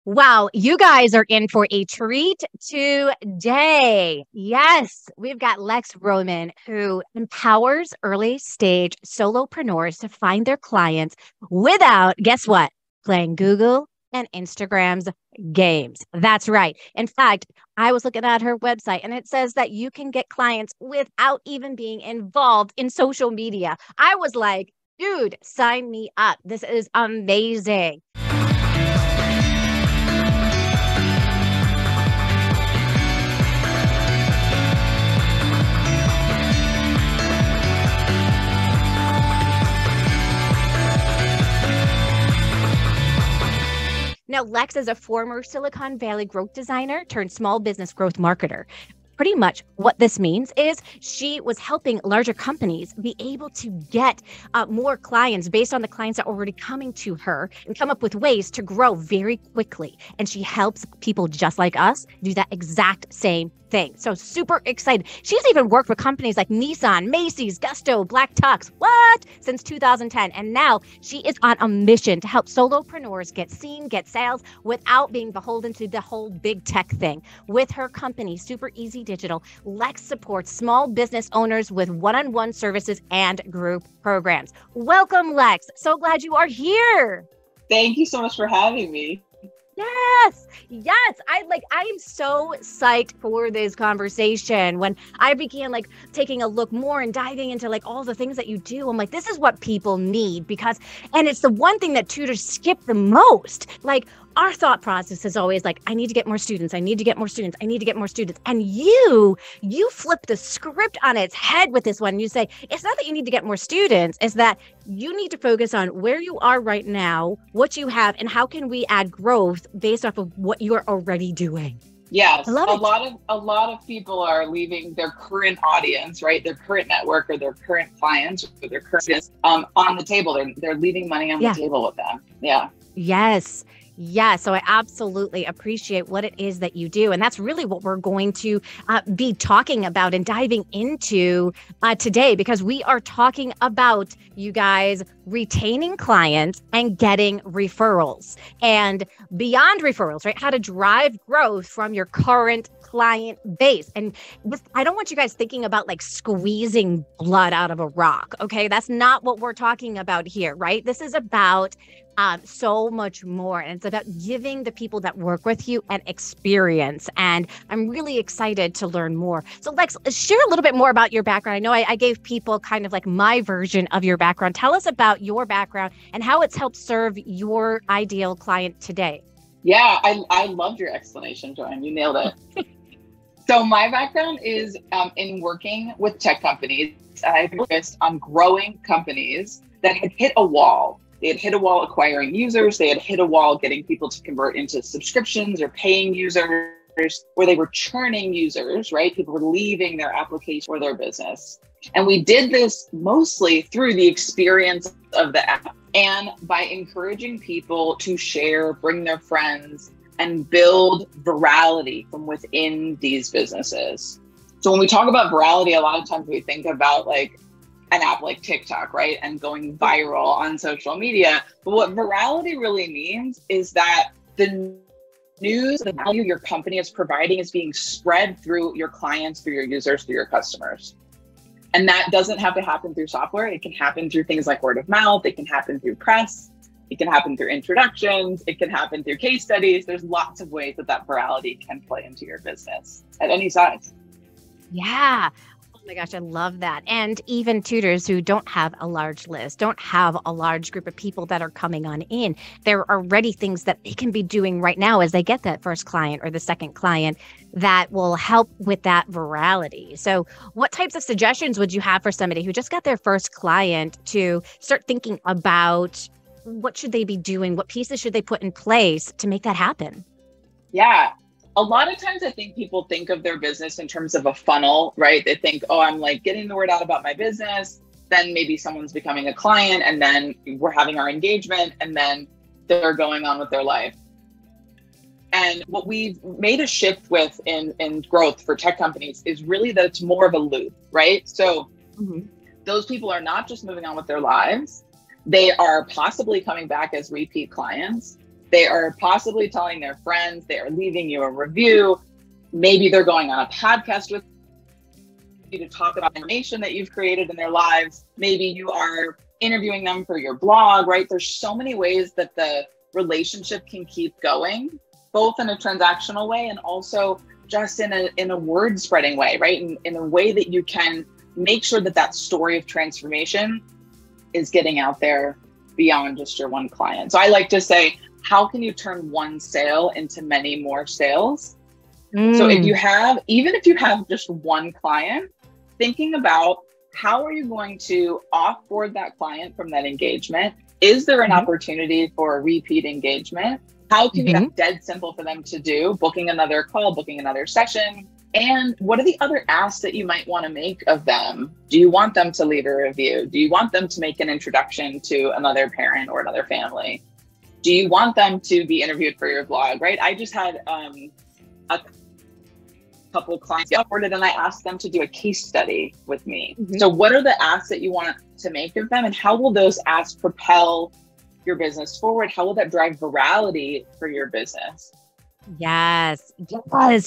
Wow, you guys are in for a treat today. Yes, we've got Lex Roman, who empowers early stage solopreneurs to find their clients without, guess what, playing Google and Instagram's games. That's right. In fact, I was looking at her website and it says that you can get clients without even being involved in social media. I was like, dude, sign me up. This is amazing. Now, Lex is a former Silicon Valley growth designer turned small business growth marketer. Pretty much what this means is she was helping larger companies be able to get more clients based on the clients that are already coming to her and come up with ways to grow very quickly. And she helps people just like us do that exact same thing. So super excited. She's even worked with companies like Nissan, Macy's, Gusto, Black Tux, since 2010. And now she is on a mission to help solopreneurs get seen, get sales without being beholden to the whole big tech thing. With her company, Super Easy Digital, Lex supports small business owners with one-on-one services and group programs. Welcome, Lex. So glad you are here. Thank you so much for having me. Yes. I'm so psyched for this conversation. When I began taking a look more and diving into all the things that you do, I'm like, this is what people need and it's the one thing that tutors skip the most. Our thought process is always I need to get more students. I need to get more students. I need to get more students. And you flip the script on its head with this one. You say, it's not that you need to get more students. It's that you need to focus on where you are right now, what you have, and how can we add growth based off of what you're already doing. Yes, a lot of people are leaving their current audience, right? Their current network or their current clients or their current business on the table. They're leaving money on the table with them. Yeah. Yes. Yeah, so I absolutely appreciate what it is that you do. And that's really what we're going to be talking about and diving into today, because we are talking about you guys retaining clients and getting referrals and beyond referrals, right? How to drive growth from your current client base. And I don't want you guys thinking about squeezing blood out of a rock. Okay. That's not what we're talking about here, right? This is about so much more. And it's about giving the people that work with you an experience. And I'm really excited to learn more. So Lex, share a little bit more about your background. I know I gave people kind of my version of your background. Tell us about your background and how it's helped serve your ideal client today. Yeah, I loved your explanation, Joanne. You nailed it. So my background is in working with tech companies. I focused on growing companies that had hit a wall. They had hit a wall acquiring users. They had hit a wall getting people to convert into subscriptions or paying users, where they were churning users, right? People were leaving their application or their business. And we did this mostly through the experience of the app and by encouraging people to share, bring their friends, and build virality from within these businesses. So when we talk about virality, a lot of times we think about an app like TikTok, right? And going viral on social media. But what virality really means is that the news, the value your company is providing is being spread through your clients, through your users, through your customers. And that doesn't have to happen through software. It can happen through things like word of mouth. It can happen through press. It can happen through introductions. It can happen through case studies. There's lots of ways that virality can play into your business at any size. Yeah. Oh my gosh, I love that. And even tutors who don't have a large list, don't have a large group of people that are coming on in, there are already things that they can be doing right now as they get that first client or the second client that will help with that virality. So what types of suggestions would you have for somebody who just got their first client to start thinking about what should they be doing? What pieces should they put in place to make that happen? Yeah. A lot of times I think people think of their business in terms of a funnel, right? They think, oh, I'm getting the word out about my business. Then maybe someone's becoming a client and then we're having our engagement and then they're going on with their life. And what we've made a shift with in growth for tech companies is really that it's more of a loop, right? So those people are not just moving on with their lives. They are possibly coming back as repeat clients. They are possibly telling their friends, they are leaving you a review. Maybe they're going on a podcast with you to talk about information that you've created in their lives. Maybe you are interviewing them for your blog, right? There's so many ways that the relationship can keep going, both in a transactional way and also just in a word spreading way, right? In a way that you can make sure that that story of transformation is getting out there beyond just your one client. So I like to say, how can you turn one sale into many more sales? So if you have, even if you have just one client, thinking about how are you going to offboard that client from that engagement? Is there an opportunity for a repeat engagement? How can you, that's dead simple for them to do, booking another call, booking another session? And what are the other asks that you might want to make of them? Do you want them to leave a review? Do you want them to make an introduction to another parent or another family? Do you want them to be interviewed for your blog, right? I just had a couple of clients offered it and I asked them to do a case study with me. So what are the asks that you want to make of them, and how will those asks propel your business forward? How will that drive virality for your business? Yes,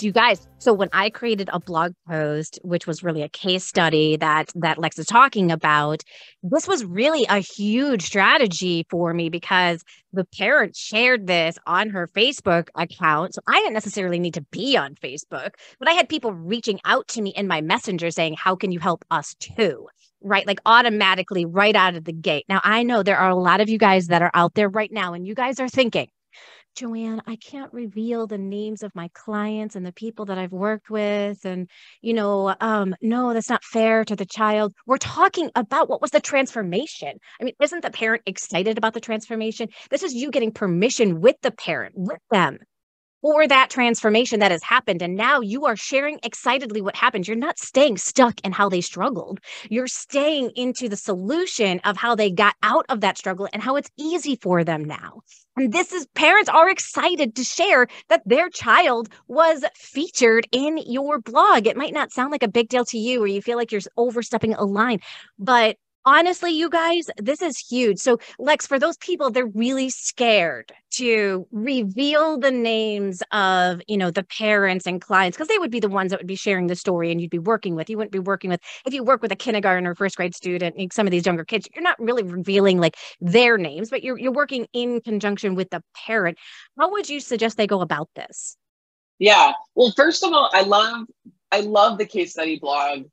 you guys. So when I created a blog post, which was really a case study that Lex is talking about, this was really a huge strategy for me because the parent shared this on her Facebook account. So I didn't necessarily need to be on Facebook, but I had people reaching out to me in my messenger saying, how can you help us too? Right? Like automatically right out of the gate. Now, I know there are a lot of you guys that are out there right now, and you guys are thinking, Joanne, I can't reveal the names of my clients and the people that I've worked with. And, no, that's not fair to the child. We're talking about what was the transformation. I mean, isn't the parent excited about the transformation? This is you getting permission with the parent, with them, for that transformation that has happened. And now you are sharing excitedly what happened. You're not staying stuck in how they struggled. You're staying into the solution of how they got out of that struggle and how it's easy for them now. And this is, parents are excited to share that their child was featured in your blog. It might not sound like a big deal to you, or you feel like you're overstepping a line, but honestly, you guys, this is huge. So Lex, for those people, they're really scared to reveal the names of, the parents and clients, because they would be the ones that would be sharing the story and you'd be working with. You wouldn't be working with, if you work with a kindergarten or first grade student, like some of these younger kids, you're not really revealing like their names, but you're working in conjunction with the parent. How would you suggest they go about this? Yeah. Well, first of all, I love the case study blog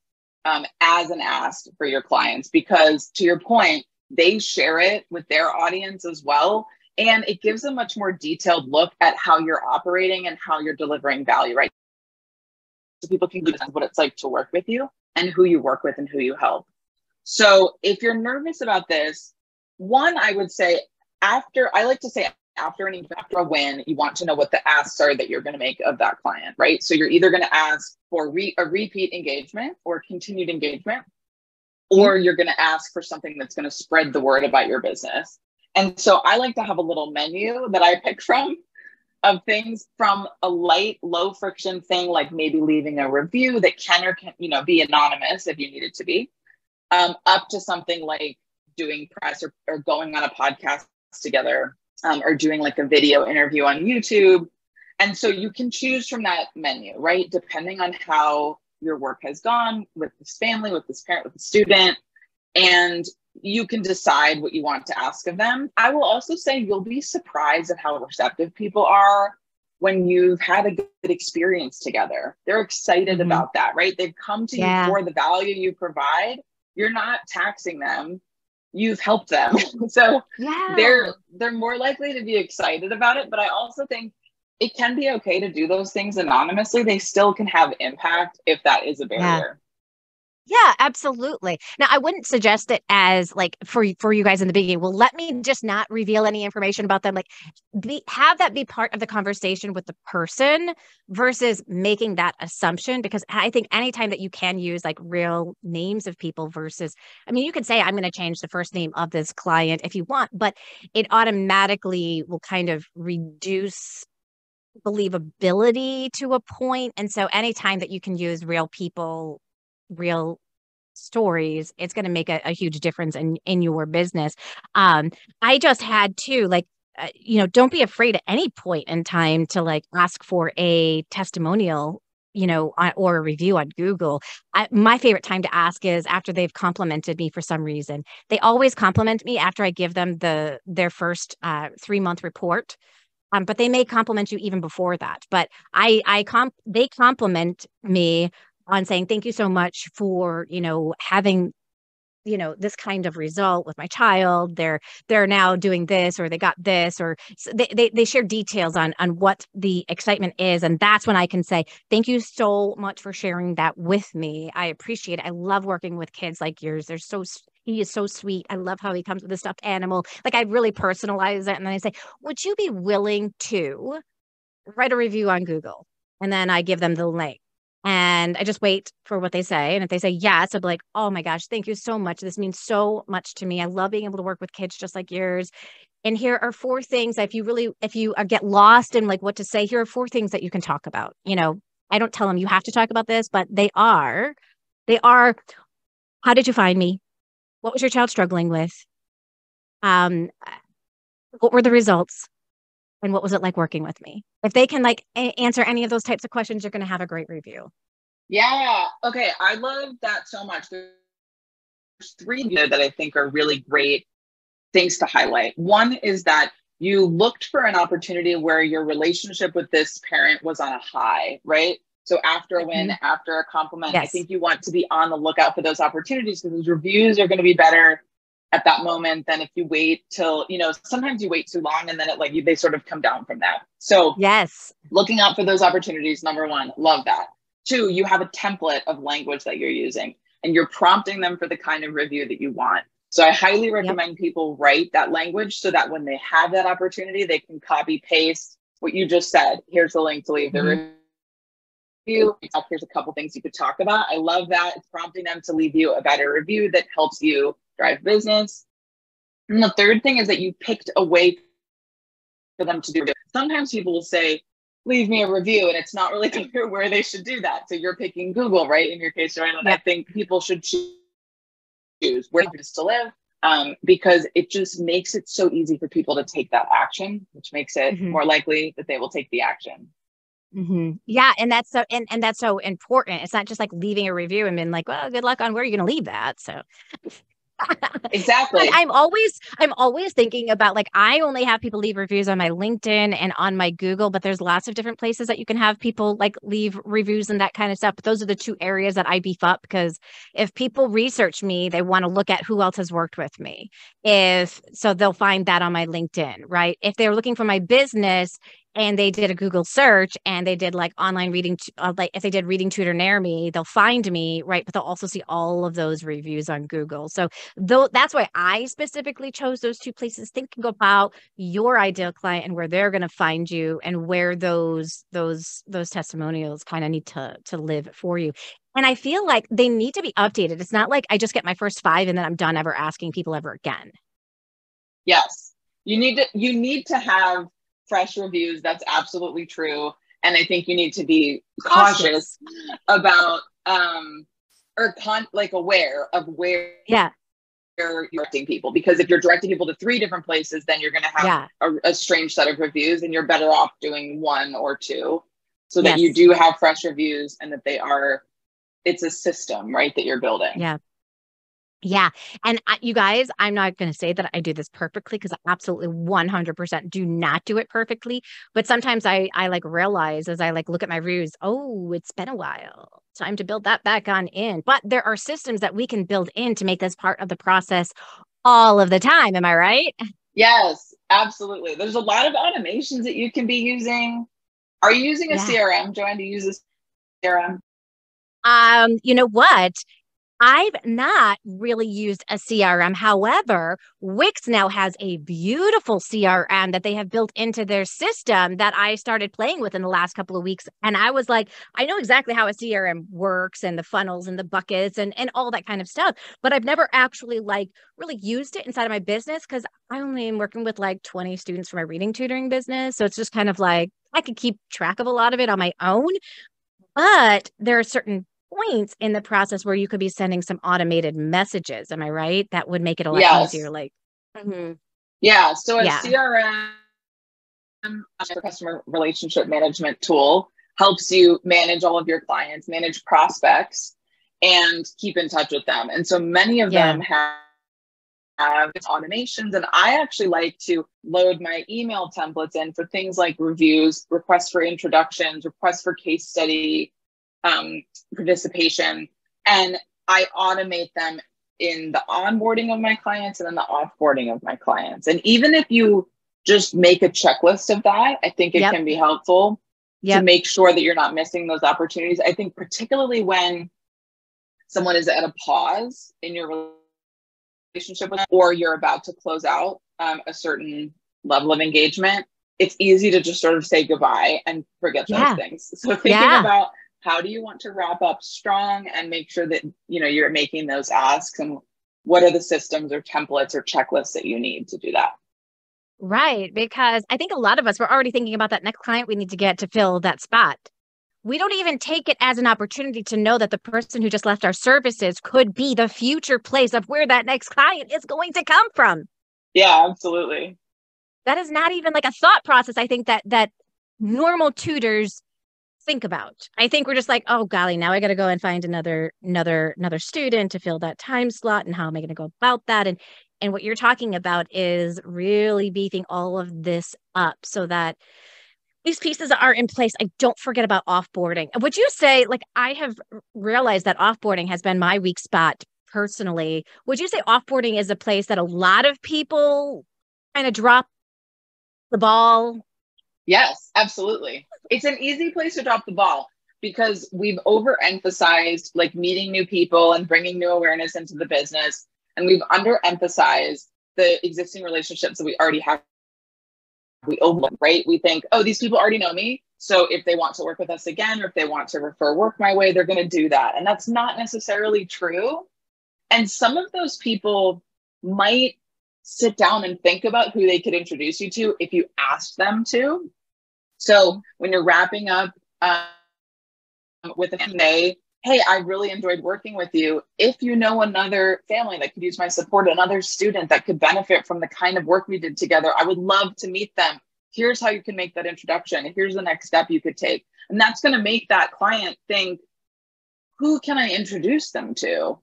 as an ask for your clients, because to your point, they share it with their audience as well. And it gives a much more detailed look at how you're operating and how you're delivering value, right? So people can get what it's like to work with you and who you work with and who you help. So if you're nervous about this, one, I would say after a win, you want to know what the asks are that you're going to make of that client, right? So you're either going to ask for a repeat engagement or continued engagement, or you're going to ask for something that's going to spread the word about your business. And so I like to have a little menu that I pick from of things, from a light, low friction thing, like maybe leaving a review that can be anonymous if you need it to be, up to something like doing press or going on a podcast together, or doing like a video interview on YouTube. And so you can choose from that menu, right? Depending on how your work has gone with this family, with this parent, with the student, and you can decide what you want to ask of them. I will also say you'll be surprised at how receptive people are when you've had a good experience together. They're excited about that, right? They've come to you for the value you provide. You're not taxing them. You've helped them. So they're more likely to be excited about it. But I also think it can be okay to do those things anonymously. They still can have impact if that is a barrier. Yeah, absolutely. Now, I wouldn't suggest it as like for you guys in the beginning. Well, let me just not reveal any information about them. Like, have that be part of the conversation with the person versus making that assumption. Because I think anytime that you can use like real names of people versus, I mean, you could say I'm going to change the first name of this client if you want, but it automatically will kind of reduce believability to a point. And so, anytime that you can use real people, real stories, it's going to make a huge difference in your business. I just had to, like, don't be afraid at any point in time to like ask for a testimonial, or a review on Google. My favorite time to ask is after they've complimented me for some reason. They always compliment me after I give them their first 3-month report. But they may compliment you even before that. But they compliment me on saying, thank you so much for, having this kind of result with my child. They're now doing this, or they got this, or they share details on what the excitement is. And that's when I can say, thank you so much for sharing that with me. I appreciate it. I love working with kids like yours. He is so sweet. I love how he comes with a stuffed animal. Like, I really personalize it. And then I say, would you be willing to write a review on Google? And then I give them the link. And I just wait for what they say. And if they say yes, I'll be like, oh my gosh, thank you so much. This means so much to me. I love being able to work with kids just like yours. And here are 4 things. If you get lost in like what to say, here are 4 things that you can talk about. I don't tell them you have to talk about this, but they are, how did you find me? What was your child struggling with? What were the results? And what was it like working with me? If they can like answer any of those types of questions, you're going to have a great review. Yeah. Okay. I love that so much. There's 3 that I think are really great things to highlight. One is that you looked for an opportunity where your relationship with this parent was on a high, right? So after a win, after a compliment, yes. I think you want to be on the lookout for those opportunities, because those reviews are going to be better at that moment than if you wait till, sometimes you wait too long and then they sort of come down from that. So yes, looking out for those opportunities, number 1, love that. 2, you have a template of language that you're using and you're prompting them for the kind of review that you want. So I highly recommend people write that language so that when they have that opportunity, they can copy paste what you just said. Here's the link to leave the review. Here's a couple things you could talk about. I love that. It's prompting them to leave you a better review that helps you drive business. And the 3rd thing is that you picked a way for them to do it. Sometimes people will say, leave me a review, and it's not really clear where they should do that. So you're picking Google, right? In your case, Joanne, I think people should choose where to live, because it just makes it so easy for people to take that action, which makes it more likely that they will take the action. Yeah. And that's so, and that's so important. It's not just like leaving a review and being like, well, good luck on where you're going to leave that. So exactly. But I'm always thinking about, like, I only have people leave reviews on my LinkedIn and on my Google, but there's lots of different places that you can have people like leave reviews and that kind of stuff. But those are the 2 areas that I beef up, because if people research me, they want to look at who else has worked with me. So they'll find that on my LinkedIn, right? If they're looking for my business and they did a Google search and they did like online reading, like if they did reading tutor near me, they'll find me, right? But they'll also see all of those reviews on Google. So that's why I specifically chose those 2 places, thinking about your ideal client and where they're going to find you and where those testimonials kind of need to live for you. And I feel like they need to be updated. It's not like I just get my first 5 and then I'm done ever asking people ever again. Yes. You need to have fresh reviews. That's absolutely true. And I think you need to be cautious about, aware of where you're directing people. Because if you're directing people to 3 different places, then you're going to have a strange set of reviews, and you're better off doing 1 or 2 so that you do have fresh reviews and that it's a system, right, that you're building. Yeah. And you guys, I'm not going to say that I do this perfectly, because I absolutely 100% do not do it perfectly. But sometimes I like realize as I like look at my reviews, oh, it's been a while. Time to build that back on in. But there are systems that we can build in to make this part of the process all of the time. Am I right? Yes, absolutely. There's a lot of automations that you can be using. Are you using a CRM, Joanne? Do you use a CRM? You know what? I've not really used a CRM. However, Wix now has a beautiful CRM that they have built into their system that I started playing with in the last couple of weeks. And I was like, I know exactly how a CRM works and the funnels and the buckets and all that kind of stuff. But I've never actually like really used it inside of my business, because I only am working with like 20 students for my reading tutoring business. So it's just kind of like I could keep track of a lot of it on my own. But there are certain points in the process where you could be sending some automated messages. Am I right? That would make it a lot easier. Like, yeah. So a CRM a customer relationship management tool, helps you manage all of your clients, manage prospects, and keep in touch with them. And so many of them have automations, and I actually like to load my email templates in for things like reviews, requests for introductions, requests for case study participation, and I automate them in the onboarding of my clients and then the offboarding of my clients. And even if you just make a checklist of that, I think it can be helpful to make sure that you're not missing those opportunities. I think particularly when someone is at a pause in your relationship with them, or you're about to close out a certain level of engagement, it's easy to just sort of say goodbye and forget those things. So thinking about how do you want to wrap up strong and make sure that, you know, you're making those asks, and what are the systems or templates or checklists that you need to do that? Right. Because I think a lot of us were already thinking about that next client we need to get to fill that spot. We don't even take it as an opportunity to know that the person who just left our services could be the future place of where that next client is going to come from. Yeah, absolutely. That is not even like a thought process, I think, that normal tutors think about. I think we're just like, oh golly, now I got to go and find another student to fill that time slot, and how am I going to go about that? And what you're talking about is really beefing all of this up so that these pieces are in place. I don't forget about offboarding. Would you say, like, I have realized that offboarding has been my weak spot personally. Would you say offboarding is a place that a lot of people kind of drop the ball? Yes, absolutely. It's an easy place to drop the ball because we've overemphasized like meeting new people and bringing new awareness into the business. And we've underemphasized the existing relationships that we already have. We overlook, right? We think, oh, these people already know me. So if they want to work with us again, or if they want to refer work my way, they're going to do that. And that's not necessarily true. And some of those people might sit down and think about who they could introduce you to if you asked them to. So when you're wrapping up with a family, hey, I really enjoyed working with you. If you know another family that could use my support, another student that could benefit from the kind of work we did together, I would love to meet them. Here's how you can make that introduction. Here's the next step you could take. And that's going to make that client think, who can I introduce them to?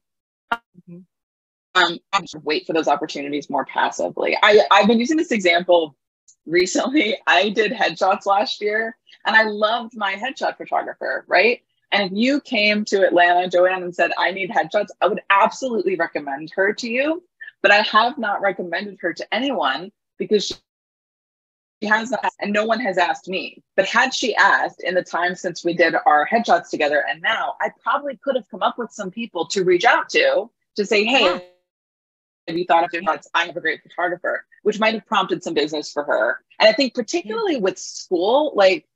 I just wait for those opportunities more passively. I've been using this example recently. I did headshots last year, and I loved my headshot photographer, right? And if you came to Atlanta, Joanne, and said, I need headshots, I would absolutely recommend her to you. But I have not recommended her to anyone because she has not, and no one has asked me. But had she asked in the time since we did our headshots together and now, I probably could have come up with some people to reach out to say, hey, have you thought of doing that? I have a great photographer, which might have prompted some business for her. And I think particularly with school, like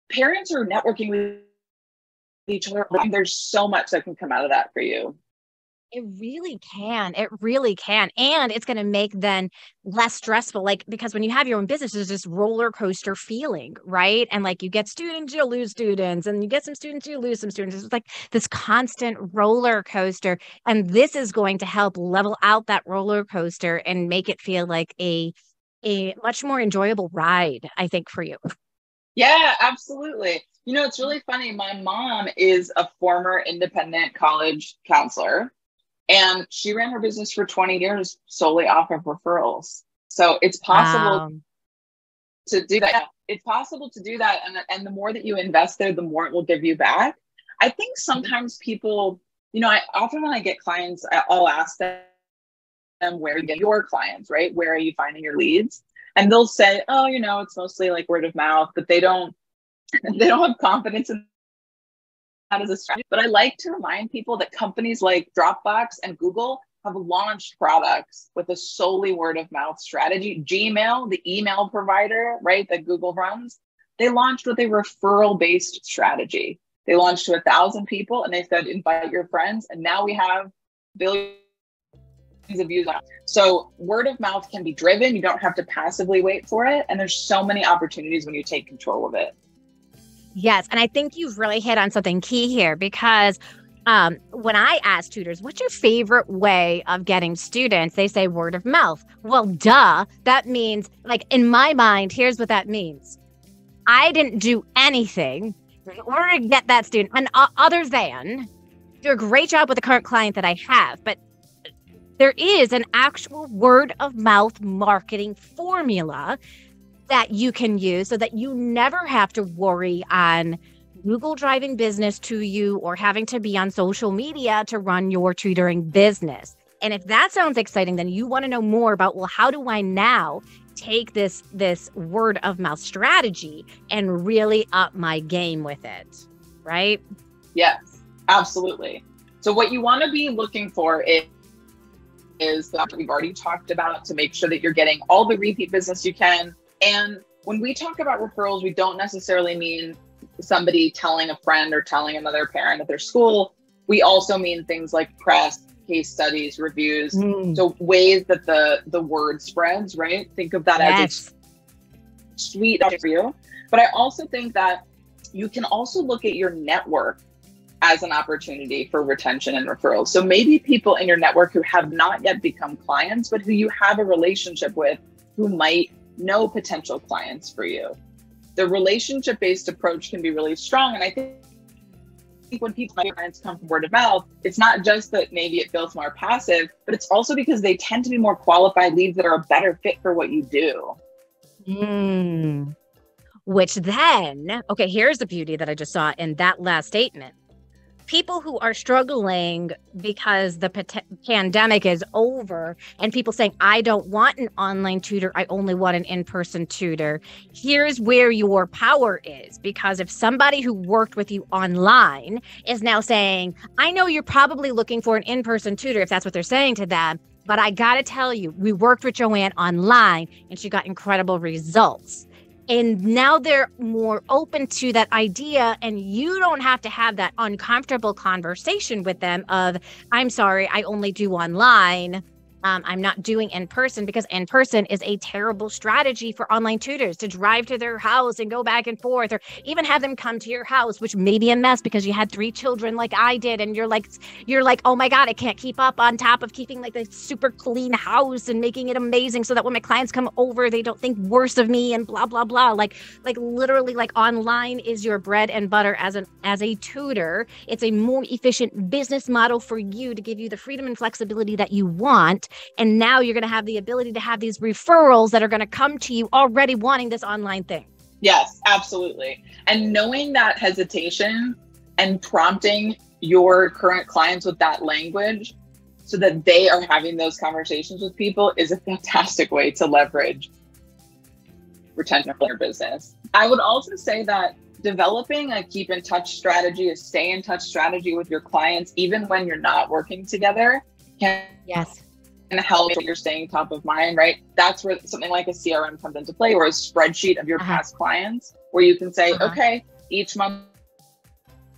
parents are networking with each other. There's so much that can come out of that for you. It really can. It really can. And it's going to make then less stressful. Like, because when you have your own business, there's this roller coaster feeling, right? And like you get students, you'll lose students, and you get some students, you lose some students. It's like this constant roller coaster. And this is going to help level out that roller coaster and make it feel like a much more enjoyable ride, I think, for you. Yeah, absolutely. You know, it's really funny. My mom is a former independent college counselor, and she ran her business for 20 years solely off of referrals. So it's possible to do that. It's possible to do that. And the more that you invest there, the more it will give you back. I think sometimes people, you know, often when I get clients, I'll ask them, where you get your clients, right? Where are you finding your leads? And they'll say, oh, you know, it's mostly like word of mouth, but they don't have confidence in that as a strategy. But I like to remind people that companies like Dropbox and Google have launched products with a solely word of mouth strategy. Gmail, the email provider, right, that Google runs, they launched with a referral based strategy. They launched to 1,000 people and they said, invite your friends. And now we have billions of views on it. So word of mouth can be driven. You don't have to passively wait for it. And there's so many opportunities when you take control of it. Yes. And I think you've really hit on something key here, because when I ask tutors, what's your favorite way of getting students? They say word of mouth. Well, duh. That means, like, in my mind, here's what that means. I didn't do anything in order to get that student, and other than do a great job with the current client that I have. But there is an actual word of mouth marketing formula that you can use so that you never have to worry on Google driving business to you or having to be on social media to run your tutoring business. And if that sounds exciting, then you want to know more about, well, how do I now take this word of mouth strategy and really up my game with it, right? Yes, absolutely. So what you want to be looking for is that we've already talked about, to make sure that you're getting all the repeat business you can. And when we talk about referrals, we don't necessarily mean somebody telling a friend or telling another parent at their school. We also mean things like press, case studies, reviews. So ways that the word spreads, right? Think of that as a sweet for you. But I also think that you can also look at your network as an opportunity for retention and referrals. So maybe people in your network who have not yet become clients, but who you have a relationship with, who might know potential clients for you. The relationship-based approach can be really strong. And I think when people's clients come from word of mouth, it's not just that maybe it feels more passive, but it's also because they tend to be more qualified leads that are a better fit for what you do. Which then, okay, here's the beauty that I just saw in that last statement. People who are struggling because the pandemic is over and people saying, I don't want an online tutor, I only want an in-person tutor. Here's where your power is, because if somebody who worked with you online is now saying, I know you're probably looking for an in-person tutor, if that's what they're saying to them, but I got to tell you, we worked with Joanne online and she got incredible results. And now they're more open to that idea, and you don't have to have that uncomfortable conversation with them of, I'm sorry, I only do online. I'm not doing in person, because in person is a terrible strategy for online tutors, to drive to their house and go back and forth, or even have them come to your house, which may be a mess because you had 3 children like I did. And you're like, oh my God, I can't keep up on top of keeping like the super clean house and making it amazing so that when my clients come over, they don't think worse of me and blah, blah, blah. Like literally, like online is your bread and butter as a tutor. It's a more efficient business model for you to give you the freedom and flexibility that you want. And now you're going to have the ability to have these referrals that are going to come to you already wanting this online thing. Yes, absolutely. And knowing that hesitation and prompting your current clients with that language so that they are having those conversations with people is a fantastic way to leverage retention of your business. I would also say that developing a keep in touch strategy, a stay in touch strategy with your clients, even when you're not working together, can help you're staying top of mind, right? That's where something like a CRM comes into play, or a spreadsheet of your past clients, where you can say, okay, each month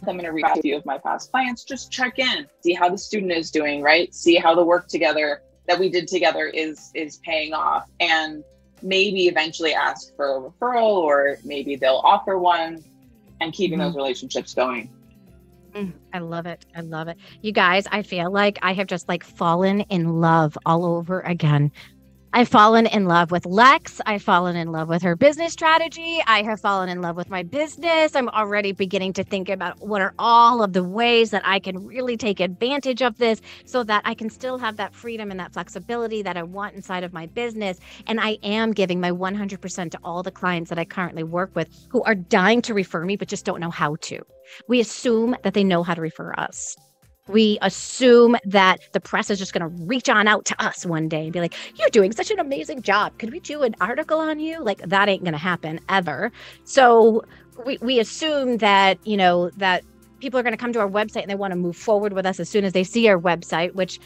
I'm going to reach out to a few of my past clients, just check in, see how the student is doing, right? See how the work together that we did together is paying off, and maybe eventually ask for a referral, or maybe they'll offer one, and keeping those relationships going. I love it. I love it. You guys, I feel like I have just like fallen in love all over again. I've fallen in love with Lex. I've fallen in love with her business strategy. I have fallen in love with my business. I'm already beginning to think about what are all of the ways that I can really take advantage of this so that I can still have that freedom and that flexibility that I want inside of my business. And I am giving my 100% to all the clients that I currently work with who are dying to refer me, but just don't know how to. We assume that they know how to refer us. We assume that the press is just going to reach on out to us one day and be like, you're doing such an amazing job. Could we do an article on you? Like, that ain't going to happen ever. So we assume that, you know, that people are going to come to our website and they want to move forward with us as soon as they see our website, which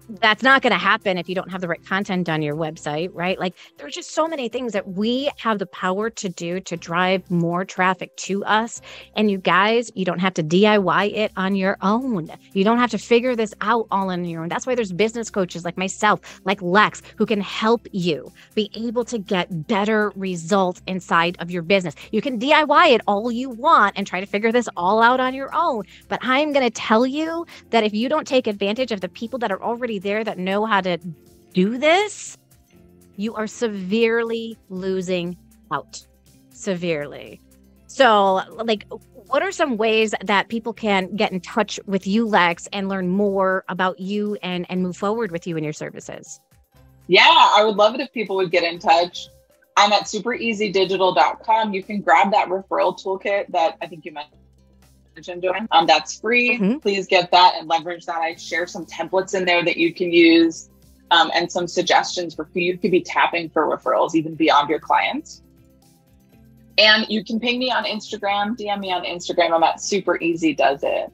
that's not going to happen if you don't have the right content on your website, right? Like there's just so many things that we have the power to do to drive more traffic to us. And you guys, you don't have to DIY it on your own. You don't have to figure this out all on your own. That's why there's business coaches like myself, like Lex, who can help you be able to get better results inside of your business. You can DIY it all you want and try to figure this all out on your own. But I'm going to tell you that if you don't take advantage of the people that are already there that know how to do this, you are severely losing out. Severely. So, like, what are some ways that people can get in touch with you, Lex, and learn more about you and move forward with you and your services? Yeah, I would love it if people would get in touch. I'm at supereasydigital.com. You can grab that referral toolkit that I think you mentioned, Joanne. That's free. Mm-hmm. Please get that and leverage that. I share some templates in there that you can use, and some suggestions for who you could be tapping for referrals, even beyond your clients. And you can ping me on Instagram, DM me on Instagram. I'm at supereasydoesit.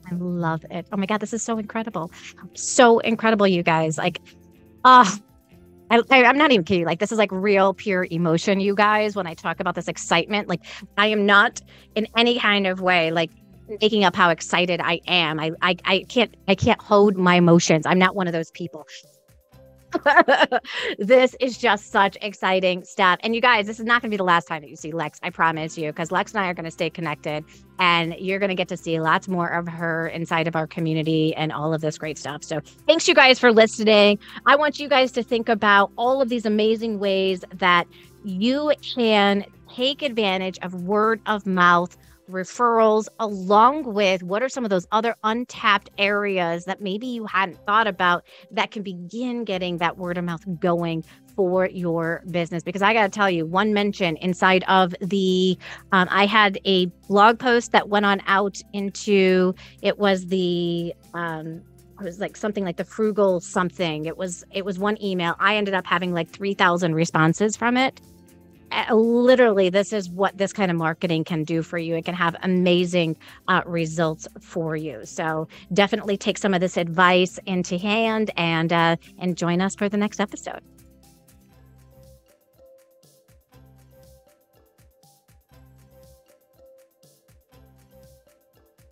I love it. Oh my God, this is so incredible. So incredible, you guys. Like, I'm not even kidding. Like, this is like real pure emotion, you guys, when I talk about this excitement. Like, I am not in any kind of way like making up how excited I am. I can't hold my emotions. I'm not one of those people. This is just such exciting stuff. And you guys, this is not going to be the last time that you see Lex. I promise you, because Lex and I are going to stay connected and you're going to get to see lots more of her inside of our community and all of this great stuff. So thanks you guys for listening. I want you guys to think about all of these amazing ways that you can take advantage of word of mouth referrals, along with what are some of those other untapped areas that maybe you hadn't thought about that can begin getting that word of mouth going for your business. Because I got to tell you, one mention inside of the, I had a blog post that went on out into, it was like something like the frugal something. It was one email. I ended up having like 3,000 responses from it. Literally, this is what this kind of marketing can do for you. It can have amazing results for you. So definitely take some of this advice into hand and join us for the next episode.